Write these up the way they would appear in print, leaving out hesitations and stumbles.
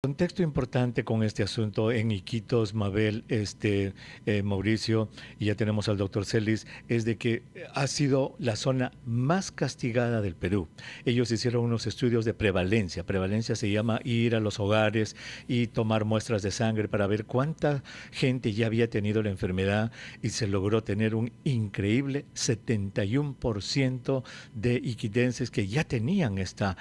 Contexto importante con este asunto en Iquitos, Mabel, Mauricio, y ya tenemos al doctor Celis, es de que ha sido la zona más castigada del Perú. Ellos hicieron unos estudios de prevalencia. Prevalencia se llama ir a los hogares y tomar muestras de sangre para ver cuánta gente ya había tenido la enfermedad y se logró tener un increíble 71% de iquitenses que ya tenían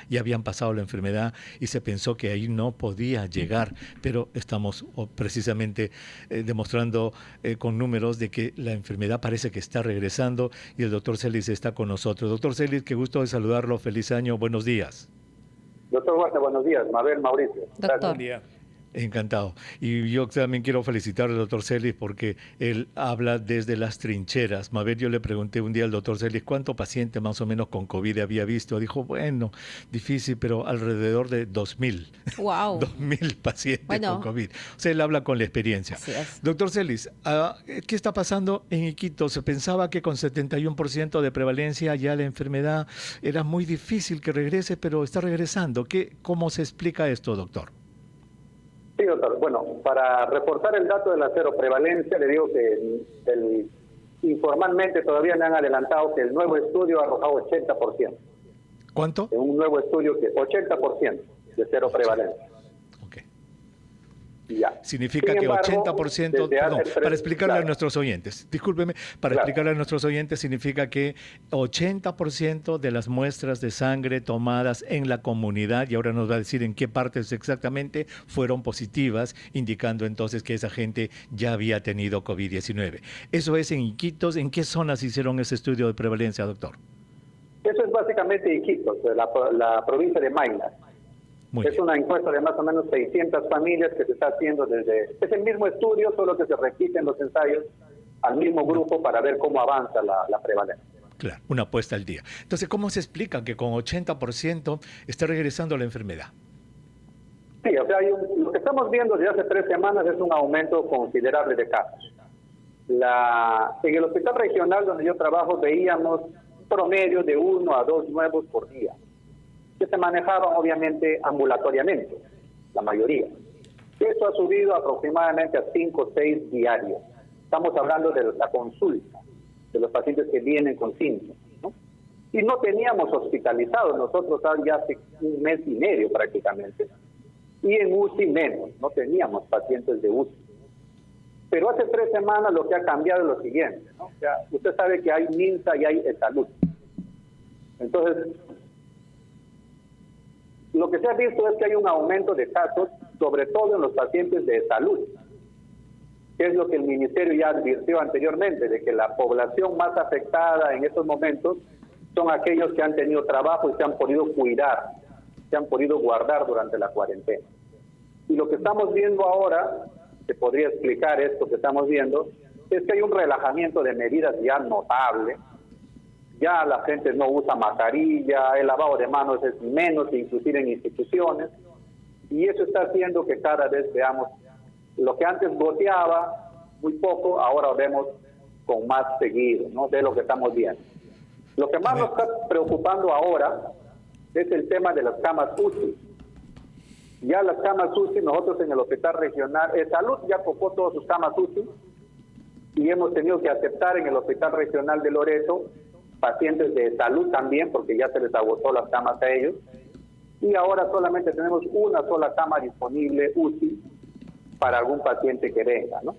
ya habían pasado la enfermedad y se pensó que ahí no podía llegar, pero estamos precisamente demostrando con números de que la enfermedad parece que está regresando y el doctor Celis está con nosotros. Doctor Celis, qué gusto de saludarlo, feliz año, buenos días. Doctor Huerta, buenos días. Mabel, Mauricio. Doctor. Buen día. Encantado. Y yo también quiero felicitar al doctor Celis porque él habla desde las trincheras. Mabel, yo le pregunté un día al doctor Celis cuánto paciente más o menos con COVID había visto. Dijo, bueno, difícil, pero alrededor de 2.000. Wow. 2.000 pacientes con COVID. O sea, él habla con la experiencia. Así es. Doctor Celis, ¿qué está pasando en Iquitos? Se pensaba que con 71% de prevalencia ya la enfermedad era muy difícil que regrese, pero está regresando. ¿Cómo se explica esto, doctor? Sí, doctor. Bueno, para reportar el dato de la cero prevalencia, le digo que informalmente todavía me han adelantado que el nuevo estudio ha arrojado 80%. ¿Cuánto? En un nuevo estudio que 80% de cero prevalencia. Ok. Ya. Significa Sin que embargo, 80%, perdón, para explicarle a nuestros oyentes, discúlpeme, para explicarle a nuestros oyentes significa que 80% de las muestras de sangre tomadas en la comunidad, y ahora nos va a decir en qué partes exactamente, fueron positivas, indicando entonces que esa gente ya había tenido COVID-19. Eso es en Iquitos. ¿En qué zonas hicieron ese estudio de prevalencia, doctor? Eso es básicamente Iquitos, la provincia de Maynas. Es una encuesta de más o menos 600 familias que se está haciendo Es el mismo estudio, solo que se repiten los ensayos al mismo grupo para ver cómo avanza la prevalencia. Claro, una apuesta al día. Entonces, ¿cómo se explica que con 80% está regresando la enfermedad? Sí, o sea, lo que estamos viendo desde hace 3 semanas es un aumento considerable de casos. En el hospital regional donde yo trabajo veíamos un promedio de 1 a 2 nuevos por día, que se manejaban obviamente ambulatoriamente, la mayoría. Eso ha subido aproximadamente a 5 o 6 diarios. Estamos hablando de la consulta, de los pacientes que vienen con síntomas, ¿no? Y no teníamos hospitalizados nosotros ya hace 1 mes y medio prácticamente. Y en UCI menos, no teníamos pacientes de UCI. Pero hace 3 semanas lo que ha cambiado es lo siguiente, ¿no? O sea, usted sabe que hay MINSA y hay salud. Entonces, lo que se ha visto es que hay un aumento de casos, sobre todo en los pacientes de salud, que es lo que el Ministerio ya advirtió anteriormente, de que la población más afectada en estos momentos son aquellos que han tenido trabajo y se han podido cuidar, se han podido guardar durante la cuarentena. Y lo que estamos viendo ahora, se podría explicar esto que estamos viendo, es que hay un relajamiento de medidas ya notable. Ya la gente no usa mascarilla, el lavado de manos es menos, inclusive en instituciones, y eso está haciendo que cada vez veamos lo que antes goteaba muy poco, ahora vemos con más seguido, ¿no? De lo que estamos viendo. Lo que más nos está preocupando ahora es el tema de las camas UCI. Ya las camas UCI, nosotros en el Hospital Regional, Salud ya ocupó todas sus camas UCI, y hemos tenido que aceptar en el Hospital Regional de Loreto pacientes de salud también, porque ya se les agotó las camas a ellos, y ahora solamente tenemos una sola cama disponible UCI para algún paciente que venga, ¿no?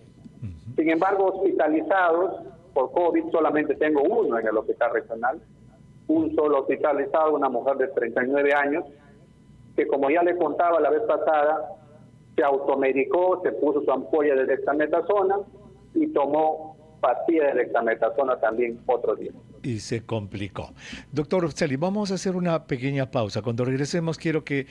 Sin embargo, hospitalizados por COVID solamente tengo uno en el hospital regional, un solo hospitalizado, una mujer de 39 años, que como ya le contaba la vez pasada, se automedicó, se puso su ampolla de dexametasona y tomó pastilla de dexametasona también otro día. Y se complicó. Doctor Celis, vamos a hacer una pequeña pausa. Cuando regresemos quiero que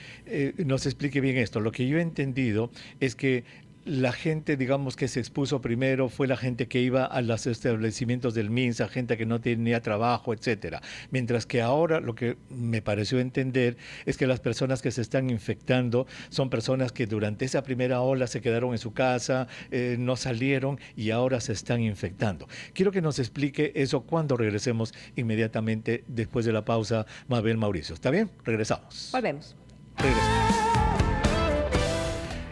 nos explique bien esto. Lo que yo he entendido es que la gente, digamos, que se expuso primero fue la gente que iba a los establecimientos del MINSA, gente que no tenía trabajo, etcétera. Mientras que ahora lo que me pareció entender es que las personas que se están infectando son personas que durante esa primera ola se quedaron en su casa, no salieron y ahora se están infectando. Quiero que nos explique eso cuando regresemos inmediatamente después de la pausa, Mabel, Mauricio. ¿Está bien? Regresamos. Volvemos. Regresamos.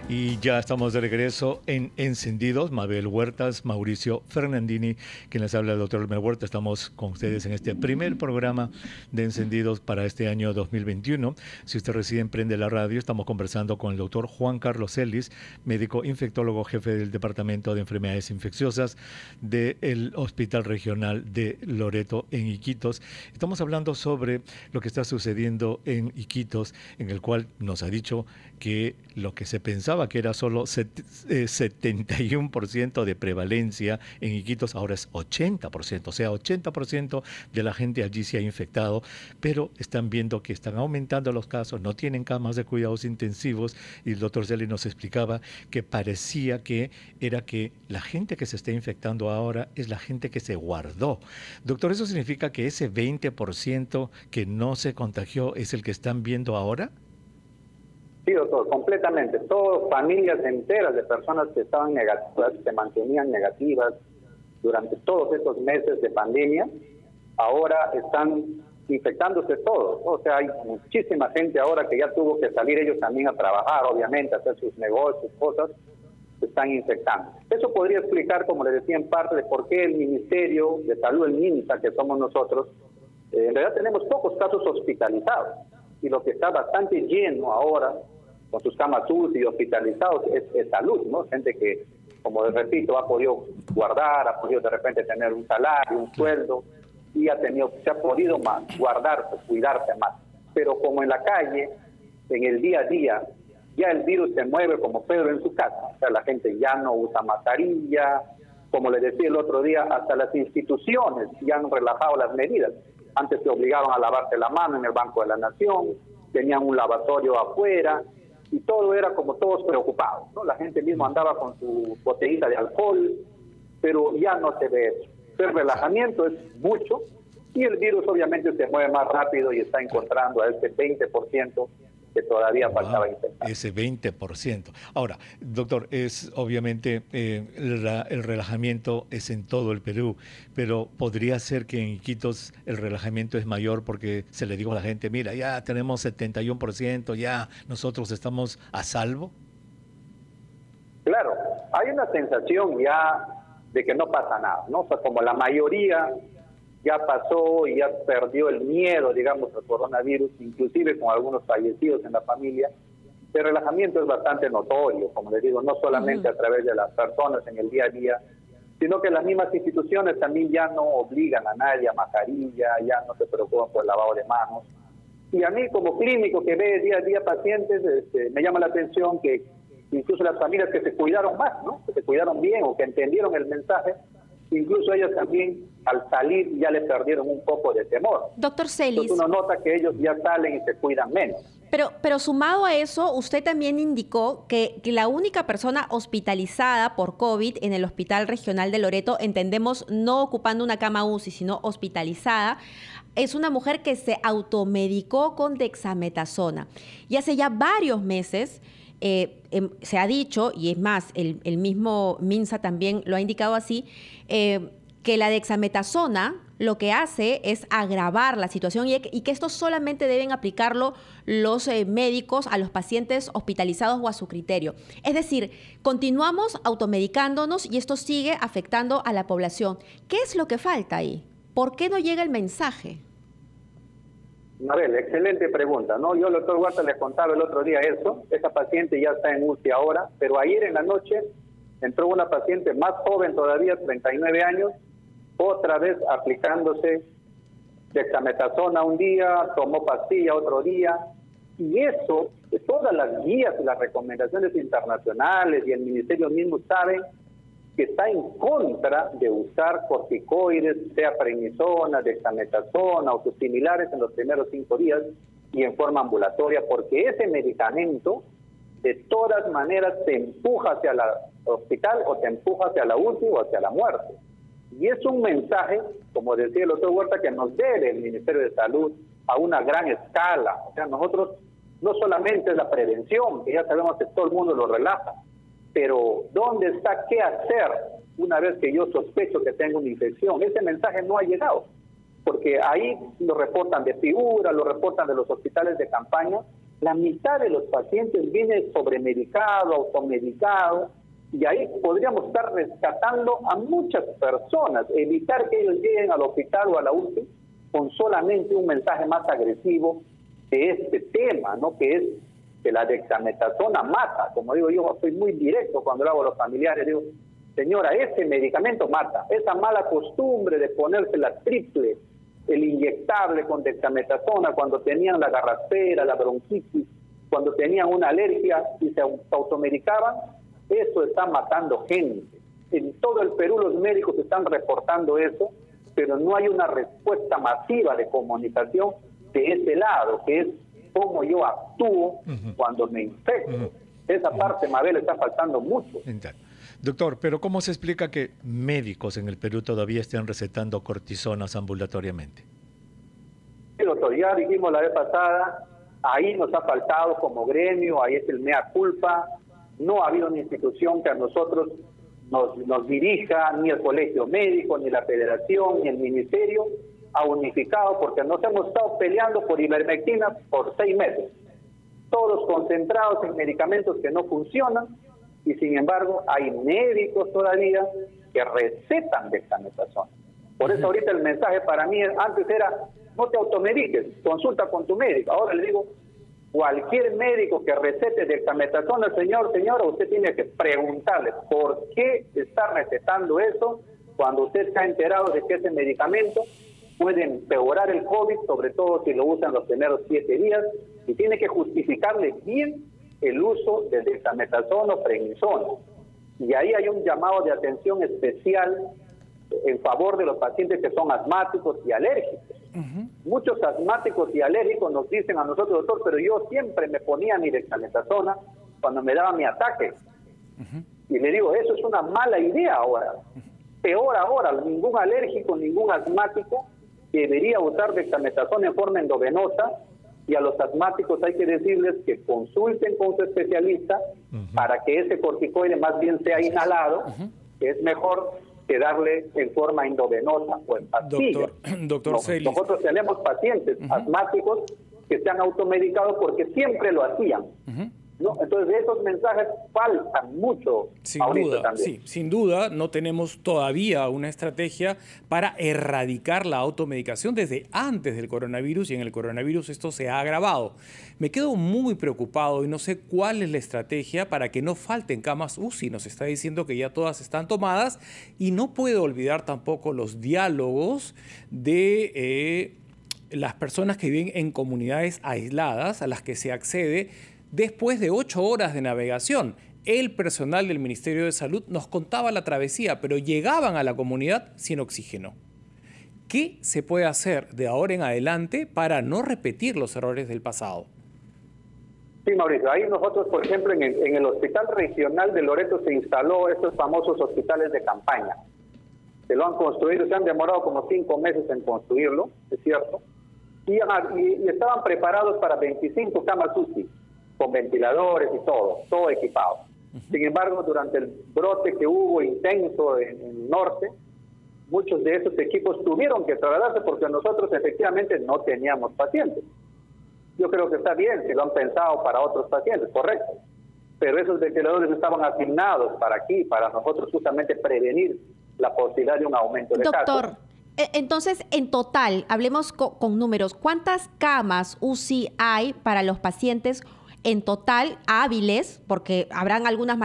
Y ya estamos de regreso en Encendidos. Mabel Huertas, Mauricio Fernandini, quien les habla, el doctor Elmer Huerta. Estamos con ustedes en este primer programa de Encendidos para este año 2021. Si usted recién prende la radio, estamos conversando con el doctor Juan Carlos Celis, médico infectólogo, jefe del Departamento de Enfermedades Infecciosas del Hospital Regional de Loreto en Iquitos. Estamos hablando sobre lo que está sucediendo en Iquitos, en el cual nos ha dicho que lo que se pensaba que era solo 71% de prevalencia en Iquitos, ahora es 80%, o sea, 80% de la gente allí se ha infectado, pero están viendo que están aumentando los casos, no tienen camas de cuidados intensivos, y el doctor Celis nos explicaba que parecía que era que la gente que se está infectando ahora es la gente que se guardó. Doctor, ¿eso significa que ese 20% que no se contagió es el que están viendo ahora? Sí, doctor, completamente. Todas familias enteras de personas que estaban negativas, se mantenían negativas durante todos estos meses de pandemia, ahora están infectándose todos. O sea, hay muchísima gente ahora que ya tuvo que salir ellos también a trabajar, obviamente, a hacer sus negocios, cosas, se están infectando. Eso podría explicar, como les decía, en parte de por qué el Ministerio de Salud, el MINSA, que somos nosotros, en realidad tenemos pocos casos hospitalizados, y lo que está bastante lleno ahora con sus camas UCI y hospitalizados es salud, ¿no? Gente que, como les repito, ha podido guardar, ha podido de repente tener un salario, un sueldo, y se ha podido más guardarse, cuidarse más. Pero como en la calle, en el día a día, ya el virus se mueve como Pedro en su casa. O sea, la gente ya no usa mascarilla, como les decía el otro día, hasta las instituciones ya han relajado las medidas. Antes se obligaron a lavarse la mano en el Banco de la Nación, tenían un lavatorio afuera, y todo era como todos preocupados, ¿no? La gente misma andaba con su botellita de alcohol, pero ya no se ve eso. El relajamiento es mucho, y el virus obviamente se mueve más rápido y está encontrando a ese 20% que todavía faltaba infectar. Ese 20%. Ahora, doctor, es obviamente el relajamiento es en todo el Perú, pero podría ser que en Iquitos el relajamiento es mayor porque se le dijo a la gente, mira, ya tenemos 71%, ya nosotros estamos a salvo. Claro, hay una sensación ya de que no pasa nada, ¿no? O sea, como la mayoría ya pasó y ya perdió el miedo, digamos, al coronavirus, inclusive con algunos fallecidos en la familia, el relajamiento es bastante notorio, como les digo, no solamente a través de las personas en el día a día, sino que las mismas instituciones también ya no obligan a nadie a mascarilla, ya no se preocupan por el lavado de manos. Y a mí, como clínico que ve día a día pacientes, me llama la atención que incluso las familias que se cuidaron más, ¿no? Que se cuidaron bien o que entendieron el mensaje, incluso ellos también al salir ya les perdieron un poco de temor. Doctor Celis. Entonces uno nota que ellos ya salen y se cuidan menos. Pero sumado a eso, usted también indicó que la única persona hospitalizada por COVID en el Hospital Regional de Loreto, entendemos no ocupando una cama UCI, sino hospitalizada, es una mujer que se automedicó con dexametasona. Y hace ya varios meses se ha dicho, y es más, el mismo MINSA también lo ha indicado así, que la dexametasona lo que hace es agravar la situación y que esto solamente deben aplicarlo los médicos a los pacientes hospitalizados o a su criterio. Es decir, continuamos automedicándonos y esto sigue afectando a la población. ¿Qué es lo que falta ahí? ¿Por qué no llega el mensaje? Mabel, excelente pregunta, ¿no? Yo al doctor Huerta les contaba el otro día eso, esa paciente ya está en UCI ahora, pero ayer en la noche entró una paciente más joven todavía, 39 años, otra vez aplicándose dexametasona un día, tomó pastilla otro día, y eso, de todas las guías y las recomendaciones internacionales y el ministerio mismo saben que está en contra de usar corticoides, sea prednisona, dexametasona o sus similares en los primeros 5 días y en forma ambulatoria, porque ese medicamento de todas maneras te empuja hacia el hospital o te empuja hacia la UCI o hacia la muerte. Y es un mensaje, como decía el doctor Huerta, que nos debe el Ministerio de Salud a una gran escala. O sea, nosotros no solamente es la prevención, que ya sabemos que todo el mundo lo relaja, pero ¿dónde está qué hacer una vez que yo sospecho que tengo una infección? Ese mensaje no ha llegado, porque ahí lo reportan de Piura, lo reportan de los hospitales de campaña, La mitad de los pacientes viene sobremedicado, automedicado, y ahí podríamos estar rescatando a muchas personas, evitar que ellos lleguen al hospital o a la UCI con solamente un mensaje más agresivo de este tema, ¿no? Que es que la dexametasona mata. Como digo, yo soy muy directo cuando lo hago a los familiares, digo, señora, ese medicamento mata. Esa mala costumbre de ponerse la triple, el inyectable con dexametasona cuando tenían la garrapera, la bronquitis, cuando tenían una alergia y se automedicaban, eso está matando gente. En todo el Perú los médicos están reportando eso, pero no hay una respuesta masiva de comunicación de ese lado, que es cómo yo actúo cuando me infecto. Esa parte, Mabel, está faltando mucho. Doctor, pero ¿cómo se explica que médicos en el Perú todavía estén recetando cortisonas ambulatoriamente? Sí, doctor, ya dijimos la vez pasada, ahí nos ha faltado como gremio, ahí es el mea culpa. No ha habido una institución que a nosotros nos dirija, ni el colegio médico, ni la federación, ni el ministerio, ha unificado, porque nos hemos estado peleando por ivermectina por 6 meses. Todos concentrados en medicamentos que no funcionan, y sin embargo hay médicos todavía que recetan dexametasona. Por eso ahorita el mensaje para mí antes era, no te automediques, consulta con tu médico. Ahora le digo, cualquier médico que recete dexametasona, señora, usted tiene que preguntarle por qué está recetando eso cuando usted está enterado de que ese medicamento puede empeorar el COVID, sobre todo si lo usan los primeros 7 días, y tiene que justificarle bien el uso de dexametasona o prednisona. Y ahí hay un llamado de atención especial en favor de los pacientes que son asmáticos y alérgicos. Muchos asmáticos y alérgicos nos dicen a nosotros, doctor, pero yo siempre me ponía mi dexametasona cuando me daba mi ataque. Y le digo, eso es una mala idea ahora. Peor ahora, ningún alérgico, ningún asmático debería usar dexametasona en forma endovenosa, y a los asmáticos hay que decirles que consulten con su especialista para que ese corticoide más bien sea inhalado, que es mejor que darle en forma endovenosa o en pastillas. Doctor Celis. Nosotros tenemos pacientes asmáticos que se han automedicado porque siempre lo hacían. ¿No? Entonces esos mensajes faltan mucho. Sin duda, sí, sin duda no tenemos todavía una estrategia para erradicar la automedicación desde antes del coronavirus, y en el coronavirus esto se ha agravado. Me quedo muy preocupado y no sé cuál es la estrategia para que no falten camas UCI. Nos está diciendo que ya todas están tomadas, y no puedo olvidar tampoco los diálogos de las personas que viven en comunidades aisladas a las que se accede después de 8 horas de navegación. El personal del Ministerio de Salud nos contaba la travesía, pero llegaban a la comunidad sin oxígeno. ¿Qué se puede hacer de ahora en adelante para no repetir los errores del pasado? Sí, Mauricio, ahí nosotros, por ejemplo, en el Hospital Regional de Loreto se instaló estos famosos hospitales de campaña. Se lo han construido, se han demorado como 5 meses en construirlo, es cierto, y estaban preparados para 25 camas UCI, con ventiladores y todo equipado. Sin embargo, durante el brote que hubo intenso en el norte, muchos de esos equipos tuvieron que trasladarse porque nosotros efectivamente no teníamos pacientes. Yo creo que está bien si lo han pensado para otros pacientes, correcto, pero esos ventiladores estaban asignados para aquí, para nosotros justamente prevenir la posibilidad de un aumento de casos. Doctor, entonces, en total, hablemos con números, ¿cuántas camas UCI hay para los pacientes en total hábiles? Porque habrán algunas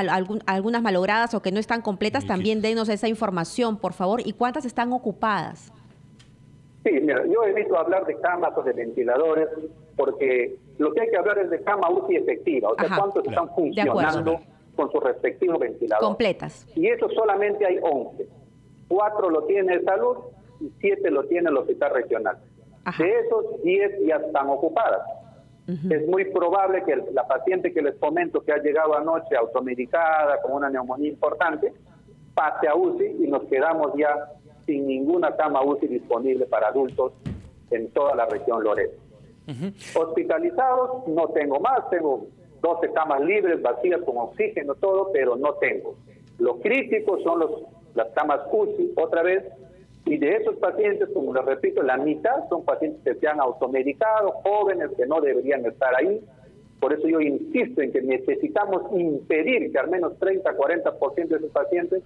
malogradas o que no están completas. También denos esa información, por favor. ¿Y cuántas están ocupadas? Sí, mira, yo evito hablar de camas o de ventiladores porque lo que hay que hablar es de cama UCI efectiva, o sea, cuántos están funcionando con su respectivo ventilador. Completas. Y eso solamente hay 11. 4 lo tiene el Salud y 7 lo tiene el Hospital Regional. De esos, 10 ya están ocupadas. Es muy probable que la paciente que les comento que ha llegado anoche automedicada con una neumonía importante pase a UCI y nos quedamos ya sin ninguna cama UCI disponible para adultos en toda la región Loreto. Hospitalizados no tengo más, tengo 12 camas libres, vacías con oxígeno, todo, pero no tengo. Los críticos son las camas UCI, otra vez, y de esos pacientes, como les repito, la mitad son pacientes que se han automedicado, jóvenes que no deberían estar ahí, Por eso yo insisto en que necesitamos impedir que al menos 30-40% de esos pacientes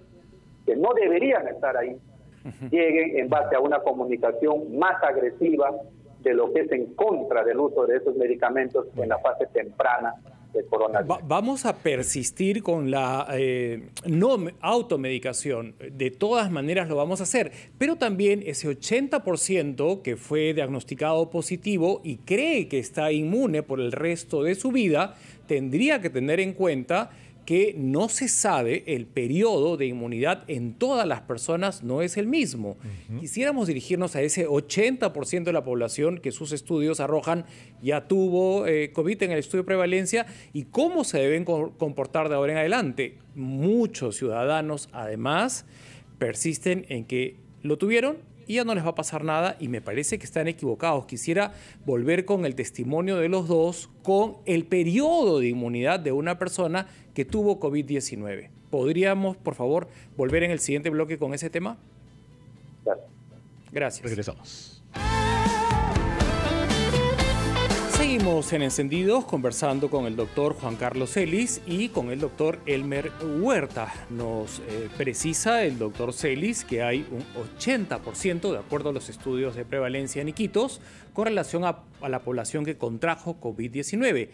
que no deberían estar ahí lleguen en base a una comunicación más agresiva de lo que es en contra del uso de esos medicamentos en la fase temprana del coronavirus. Vamos a persistir con la no automedicación. De todas maneras lo vamos a hacer. Pero también ese 80% que fue diagnosticado positivo y cree que está inmune por el resto de su vida, tendría que tener en cuenta que no se sabe, el periodo de inmunidad en todas las personas no es el mismo. Quisiéramos dirigirnos a ese 80% de la población que sus estudios arrojan ya tuvo COVID en el estudio de prevalencia y cómo se deben comportar de ahora en adelante. Muchos ciudadanos, además, persisten en que lo tuvieron y ya no les va a pasar nada y me parece que están equivocados. Quisiera volver con el testimonio de los dos, con el periodo de inmunidad de una persona que tuvo COVID-19. ¿Podríamos, por favor, volver en el siguiente bloque con ese tema? Gracias. Regresamos. Seguimos en Encendidos conversando con el doctor Juan Carlos Celis y con el doctor Elmer Huerta. Nos precisa el doctor Celis que hay un 80%, de acuerdo a los estudios de prevalencia en Iquitos, con relación a la población que contrajo COVID-19.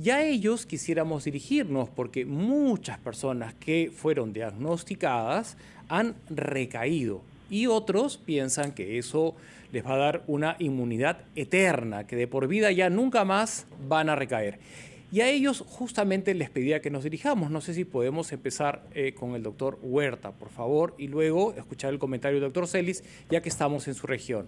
Y a ellos quisiéramos dirigirnos porque muchas personas que fueron diagnosticadas han recaído y otros piensan que eso les va a dar una inmunidad eterna, que de por vida ya nunca más van a recaer. Y a ellos justamente les pedía que nos dirijamos. No sé si podemos empezar con el doctor Huerta, por favor, y luego escuchar el comentario del doctor Celis, ya que estamos en su región.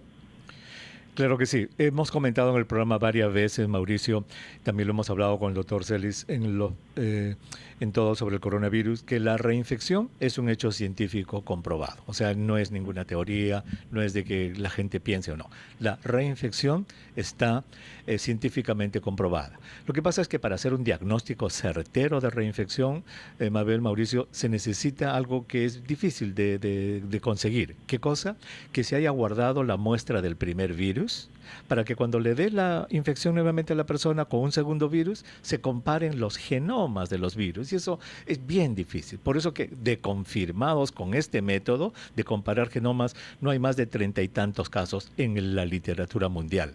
Claro que sí. Hemos comentado en el programa varias veces, Mauricio, también lo hemos hablado con el doctor Celis en todo sobre el coronavirus, que la reinfección es un hecho científico comprobado. O sea, no es ninguna teoría, no es de que la gente piense o no. La reinfección está científicamente comprobada. Lo que pasa es que para hacer un diagnóstico certero de reinfección, Mabel, Mauricio, se necesita algo que es difícil de conseguir. ¿Qué cosa? Que se haya guardado la muestra del primer virus, para que cuando le dé la infección nuevamente a la persona con un segundo virus, se comparen los genomas de los virus. Y eso es bien difícil. Por eso que de confirmados con este método de comparar genomas, no hay más de 30 y tantos casos en la literatura mundial.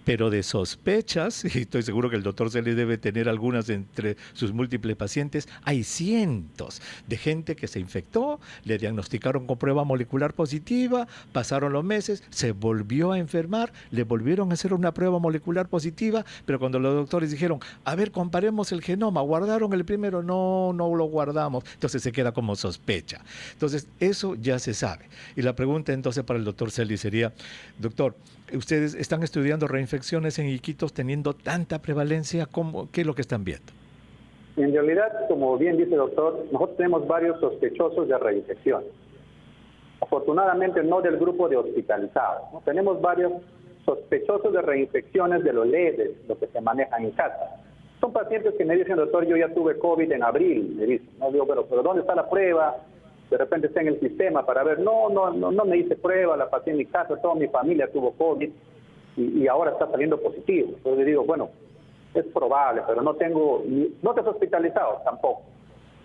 Pero de sospechas, y estoy seguro que el doctor Celis debe tener algunas entre sus múltiples pacientes, hay cientos de gente que se infectó, le diagnosticaron con prueba molecular positiva, pasaron los meses, se volvió a enfermar, le volvieron a hacer una prueba molecular positiva, pero cuando los doctores dijeron, a ver, comparemos el genoma, ¿guardaron el primero? No lo guardamos. Entonces se queda como sospecha. Entonces eso ya se sabe. Y la pregunta entonces para el doctor Celis sería, doctor, ¿ustedes están estudiando reinfecciones en Iquitos teniendo tanta prevalencia? ¿Qué es lo que están viendo? En realidad, como bien dice el doctor, nosotros tenemos varios sospechosos de reinfección. Afortunadamente no del grupo de hospitalizados, ¿no? Tenemos varios sospechosos de reinfecciones de los leves, lo que se manejan en casa. Son pacientes que me dicen, doctor, yo ya tuve COVID en abril, me dicen, no digo, pero ¿dónde está la prueba? De repente está en el sistema para ver, no me hice prueba, la pasé en mi casa, toda mi familia tuvo COVID y ahora está saliendo positivo. Entonces le digo, bueno, es probable, pero no te has hospitalizado tampoco.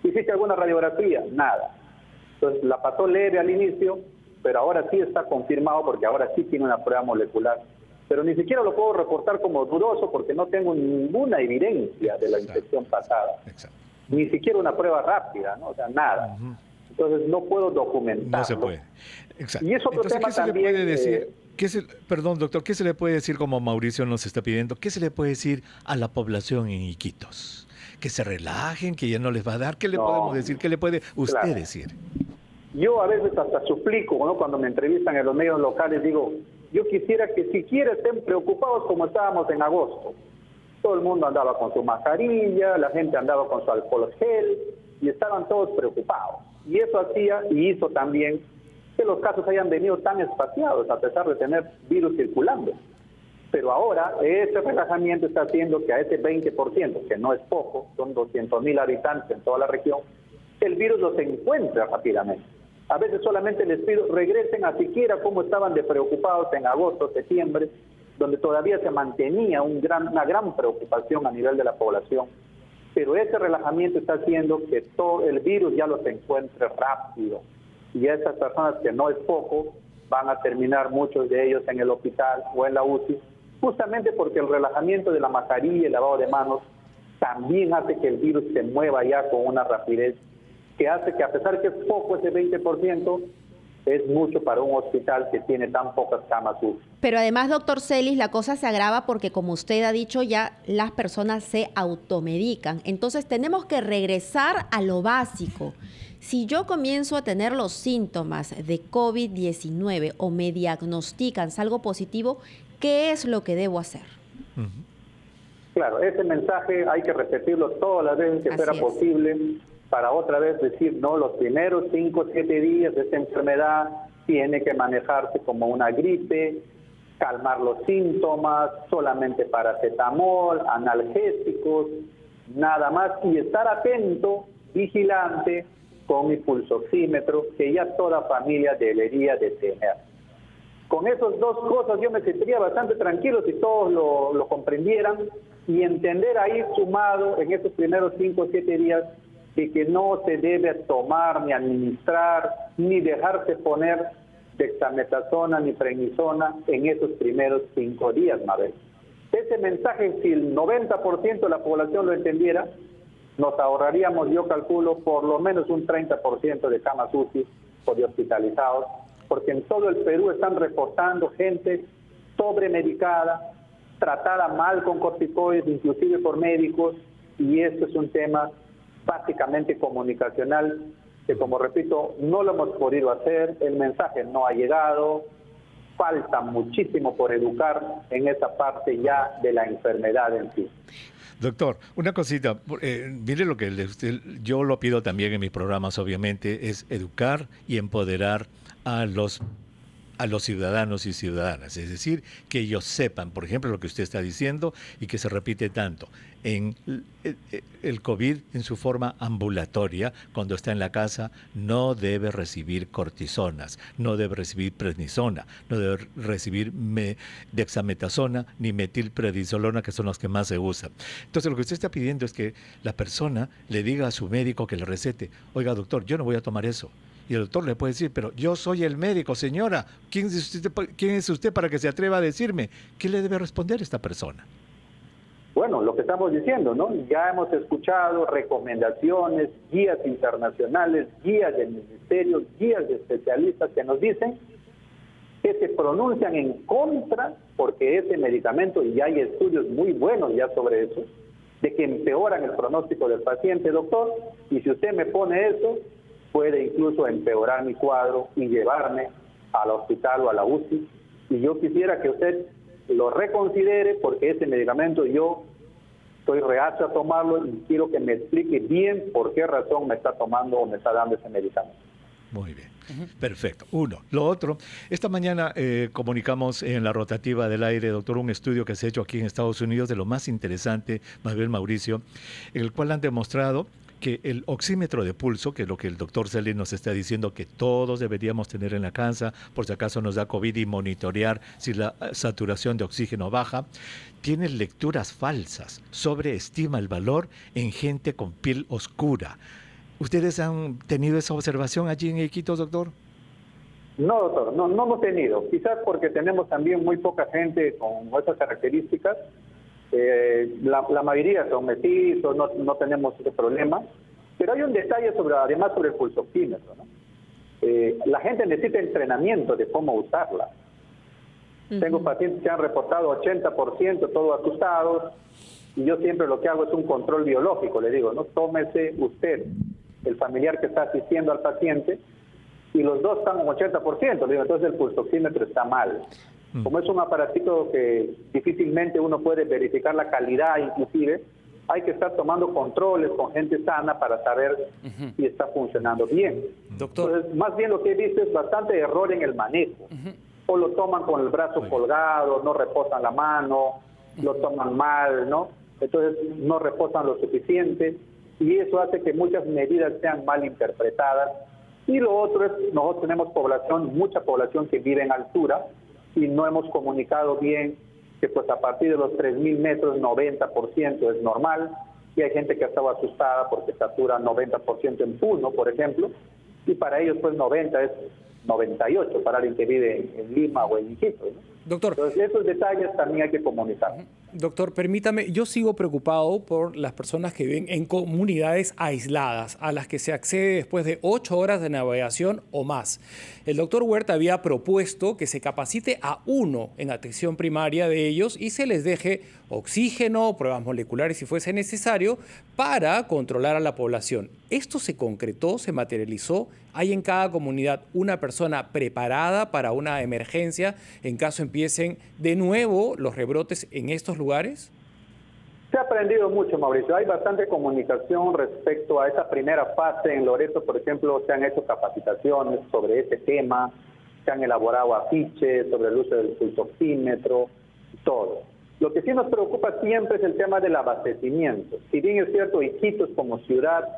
¿Hiciste alguna radiografía? Nada. Entonces la pasó leve al inicio, pero ahora sí está confirmado porque ahora sí tiene una prueba molecular. Pero ni siquiera lo puedo reportar como dudoso porque no tengo ninguna evidencia de la infección pasada. Exacto. Ni siquiera una prueba rápida, ¿no? O sea, nada. Entonces no puedo documentarlo. No se puede. Exacto. Y es otro tema también. ¿Qué se le puede decir? Perdón, doctor, ¿qué se le puede decir, como Mauricio nos está pidiendo, qué se le puede decir a la población en Iquitos? Que se relajen, que ya no les va a dar. ¿Qué le podemos decir? ¿Qué le puede usted decir? Yo a veces hasta suplico, ¿no? Cuando me entrevistan en los medios locales, digo, yo quisiera que siquiera estén preocupados como estábamos en agosto. Todo el mundo andaba con su mascarilla, la gente andaba con su alcohol gel y estaban todos preocupados. Y eso hacía y hizo también que los casos hayan venido tan espaciados a pesar de tener virus circulando. Pero ahora ese relajamiento está haciendo que a ese 20%, que no es poco, son 200.000 habitantes en toda la región, el virus los encuentra rápidamente. A veces solamente les pido regresen a siquiera cómo estaban de preocupados en agosto, septiembre, donde todavía se mantenía una gran preocupación a nivel de la población. Pero ese relajamiento está haciendo que todo el virus ya los encuentre rápido. Y esas personas, que no es poco, van a terminar muchos de ellos en el hospital o en la UCI, justamente porque el relajamiento de la mascarilla y el lavado de manos también hace que el virus se mueva ya con una rapidez que hace que, a pesar que es poco ese 20%, es mucho para un hospital que tiene tan pocas camas UCI. Pero además, doctor Celis, la cosa se agrava porque, como usted ha dicho, ya las personas se automedican. Entonces tenemos que regresar a lo básico. Si yo comienzo a tener los síntomas de COVID-19 o me diagnostican, salgo positivo, ¿qué es lo que debo hacer? Claro, ese mensaje hay que repetirlo todas las veces que fuera posible, para otra vez decir, no, los primeros 5 o 7 días de esta enfermedad tiene que manejarse como una gripe, calmar los síntomas, solamente paracetamol, analgésicos, nada más, y estar atento, vigilante, con mi pulsoxímetro, que ya toda familia debería de tener. Con esas dos cosas yo me sentiría bastante tranquilo si todos lo comprendieran, y entender ahí, sumado en esos primeros 5 o 7 días, de que no se debe tomar, ni administrar, ni dejarse poner dexametasona ni prednisona en esos primeros 5 días, Mabel. Ese mensaje, si el 90% de la población lo entendiera, nos ahorraríamos, yo calculo, por lo menos un 30% de camas UCI o de hospitalizados, porque en todo el Perú están reportando gente sobremedicada, tratada mal con corticoides, inclusive por médicos, y esto es un tema básicamente comunicacional, que, como repito, no lo hemos podido hacer, el mensaje no ha llegado, falta muchísimo por educar en esa parte ya de la enfermedad en sí. Doctor, una cosita, mire lo que yo lo pido también en mis programas, obviamente, es educar y empoderar a los ciudadanos y ciudadanas, es decir, que ellos sepan, por ejemplo, lo que usted está diciendo y que se repite tanto, en el COVID en su forma ambulatoria, cuando está en la casa, no debe recibir cortisonas, no debe recibir prednisona, no debe recibir dexametasona ni metilprednisolona, que son los que más se usan. Entonces, lo que usted está pidiendo es que la persona le diga a su médico que le recete, oiga, doctor, yo no voy a tomar eso. Y el doctor le puede decir, pero yo soy el médico, señora. ¿Quién es usted para que se atreva a decirme? ¿Qué le debe responder esta persona? Bueno, lo que estamos diciendo, ¿no? Ya hemos escuchado recomendaciones, guías internacionales, guías del ministerio, guías de especialistas que nos dicen que se pronuncian en contra, porque ese medicamento, y ya hay estudios muy buenos ya sobre eso, de que empeoran el pronóstico del paciente, doctor, y si usted me pone eso, puede incluso empeorar mi cuadro y llevarme al hospital o a la UCI. Y yo quisiera que usted lo reconsidere, porque ese medicamento yo estoy reacio a tomarlo y quiero que me explique bien por qué razón me está tomando o me está dando ese medicamento. Muy bien, perfecto. Uno. Lo otro, esta mañana comunicamos en la rotativa del aire, doctor, un estudio que se ha hecho aquí en Estados Unidos de lo más interesante, Mabel, Mauricio, en el cual han demostrado que el oxímetro de pulso, que es lo que el doctor Celis nos está diciendo que todos deberíamos tener en la casa, por si acaso nos da COVID, y monitorear si la saturación de oxígeno baja, tiene lecturas falsas, sobreestima el valor en gente con piel oscura. ¿Ustedes han tenido esa observación allí en Iquitos, doctor? No, doctor, no hemos tenido. Quizás porque tenemos también muy poca gente con esas características. La mayoría son mestizos, no tenemos ese problema, pero hay un detalle además sobre el pulsoxímetro, ¿no? La gente necesita entrenamiento de cómo usarla. Tengo pacientes que han reportado 80%, todos asustados, y yo siempre lo que hago es un control biológico, le digo, no, tómese usted, el familiar que está asistiendo al paciente, y los dos están en 80%, le digo, entonces el pulsoxímetro está mal. Como es un aparatito que difícilmente uno puede verificar la calidad, inclusive, hay que estar tomando controles con gente sana para saber si está funcionando bien. Doctor. Entonces, más bien lo que he visto es bastante error en el manejo. O lo toman con el brazo colgado, no reposan la mano, lo toman mal, ¿no? Entonces no reposan lo suficiente, y eso hace que muchas medidas sean mal interpretadas. Y lo otro es, nosotros tenemos mucha población que vive en altura, y no hemos comunicado bien que pues a partir de los 3.000 metros 90% es normal, y hay gente que ha estado asustada porque satura 90% en Puno, por ejemplo, y para ellos pues 90 es 98 para alguien que vive en Lima o en Iquitos, ¿no? Doctor. Entonces, esos detalles también hay que comunicar. Doctor, permítame, yo sigo preocupado por las personas que viven en comunidades aisladas, a las que se accede después de 8 horas de navegación o más. El doctor Huerta había propuesto que se capacite a uno en atención primaria de ellos y se les deje oxígeno, pruebas moleculares si fuese necesario, para controlar a la población. ¿Esto se concretó, se materializó? ¿Hay en cada comunidad una persona preparada para una emergencia en caso empiecen de nuevo los rebrotes en estos lugares? Se ha aprendido mucho, Mauricio. Hay bastante comunicación respecto a esa primera fase. En Loreto, por ejemplo, se han hecho capacitaciones sobre ese tema, se han elaborado afiches sobre el uso del pulsoxímetro, todo. Lo que sí nos preocupa siempre es el tema del abastecimiento. Si bien es cierto, Iquitos como ciudad,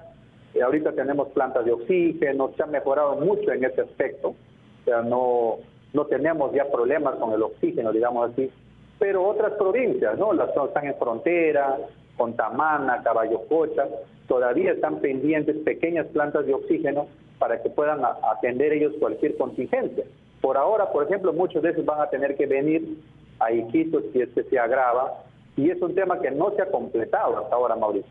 ahorita tenemos plantas de oxígeno, se ha mejorado mucho en ese aspecto. O sea, no tenemos ya problemas con el oxígeno, digamos así. Pero otras provincias, ¿no? Las que están en frontera, con Tamana, Caballococha, todavía están pendientes pequeñas plantas de oxígeno para que puedan atender ellos cualquier contingencia. Por ahora, por ejemplo, muchos de esos van a tener que venir a Iquitos si es que se agrava, y es un tema que no se ha completado hasta ahora, Mauricio.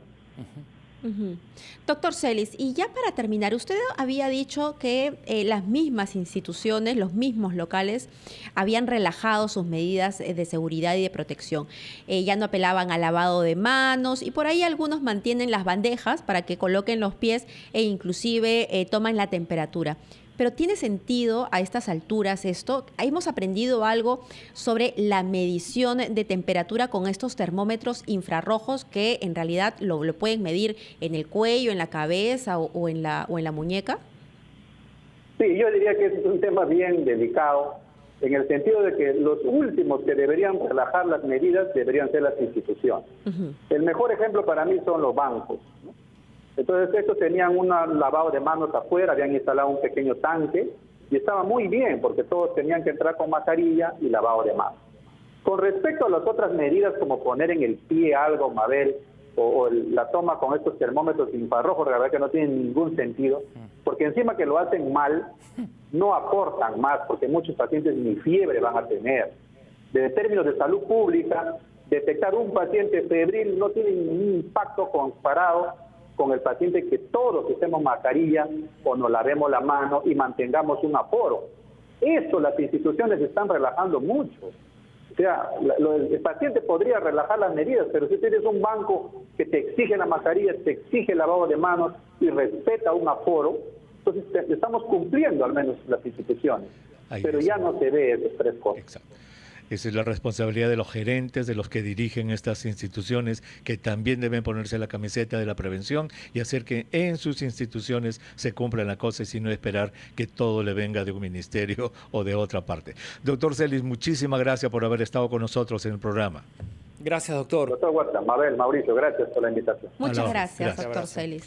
Doctor Celis, y ya para terminar, usted había dicho que las mismas instituciones, los mismos locales, habían relajado sus medidas de seguridad y de protección. Ya no apelaban al lavado de manos y por ahí algunos mantienen las bandejas para que coloquen los pies e inclusive toman la temperatura. Pero ¿tiene sentido a estas alturas esto? ¿Hemos aprendido algo sobre la medición de temperatura con estos termómetros infrarrojos que en realidad lo pueden medir en el cuello, en la cabeza o en la muñeca? Sí, yo diría que es un tema bien delicado, en el sentido de que los últimos que deberían relajar las medidas deberían ser las instituciones. El mejor ejemplo para mí son los bancos, ¿no? Entonces estos tenían un lavado de manos afuera, habían instalado un pequeño tanque y estaba muy bien porque todos tenían que entrar con mascarilla y lavado de manos. Con respecto a las otras medidas como poner en el pie algo, Mabel, o la toma con estos termómetros infrarrojos, la verdad que no tienen ningún sentido, porque encima que lo hacen mal, no aportan más porque muchos pacientes ni fiebre van a tener. En términos de salud pública, detectar un paciente febril no tiene ningún impacto comparado con el paciente que todos usemos mascarilla o nos lavemos la mano y mantengamos un aforo. Eso las instituciones están relajando mucho. O sea, el paciente podría relajar las medidas, pero si tienes un banco que te exige la mascarilla, te exige el lavado de manos y respeta un aforo, entonces estamos cumpliendo al menos las instituciones. Pero ya no se ve esas tres cosas. Exacto. Esa es la responsabilidad de los gerentes, de los que dirigen estas instituciones, que también deben ponerse la camiseta de la prevención y hacer que en sus instituciones se cumplan las cosas y no esperar que todo le venga de un ministerio o de otra parte. Doctor Celis, muchísimas gracias por haber estado con nosotros en el programa. Gracias, doctor. Doctor Huerta, Mabel, Mauricio, gracias por la invitación. Muchas gracias, doctor Celis.